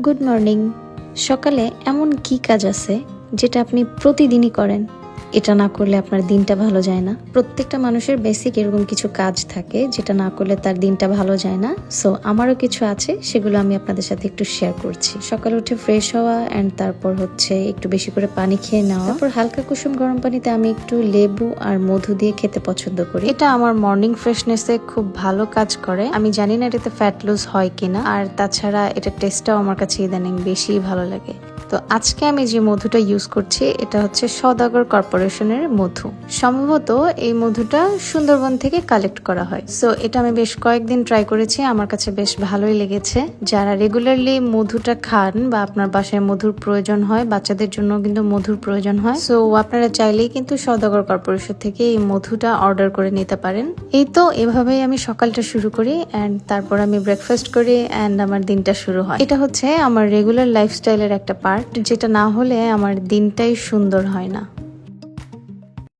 Good morning. সকালে এমন কি কাজ আছে যেটা আপনি প্রতিদিনই করেন? এটা না করলে আপনার দিনটা ভালো যায় না। প্রত্যেকটা মানুষের বেসিক এরকম কিছু কাজ থাকে যেটা না করলে তার দিনটা ভালো যায় না। সো আমারও কিছু আছে, সেগুলো আমি আপনাদের সাথে একটু শেয়ার করছি। সকালে উঠে ফ্রেশ হওয়া অ্যান্ড তারপর হচ্ছে একটু বেশি করে পানি খেয়ে নেওয়া, তারপর হালকা কুসুম গরম পানিতে আমি একটু লেবু আর মধু দিয়ে খেতে পছন্দ করি। এটা আমার মর্নিং ফ্রেশনেসে খুব ভালো কাজ করে। আমি জানি না এটাতে ফ্যাট লুজ হয় কিনা, আর তাছাড়া এটা টেস্টটাও আমার কাছে ইদানিং বেশি ভালো লাগে। তো আজকে আমি যে মধুটা ইউজ করছি এটা হচ্ছে সওদাগর কর্পোরেশনের মধু। সম্ভবত এই মধুটা সুন্দরবন থেকে কালেক্ট করা হয়। সো এটা আমি বেশ কয়েকদিন ট্রাই করেছি, আমার কাছে বেশ ভালোই লেগেছে। যারা রেগুলারলি মধুটা খান বা আপনার বাসায় মধুর প্রয়োজন হয়, বাচ্চাদের জন্য কিন্তু মধুর প্রয়োজন হয়, সো আপনারা চাইলেই কিন্তু সওদাগর কর্পোরেশন থেকে এই মধুটা অর্ডার করে নিতে পারেন। এই তো এভাবেই আমি সকালটা শুরু করি অ্যান্ড তারপর আমি ব্রেকফাস্ট করি অ্যান্ড আমার দিনটা শুরু হয়। এটা হচ্ছে আমার রেগুলার লাইফস্টাইলের একটা পার্ট, যেটা না হলে আমার দিনটাই সুন্দর হয় না।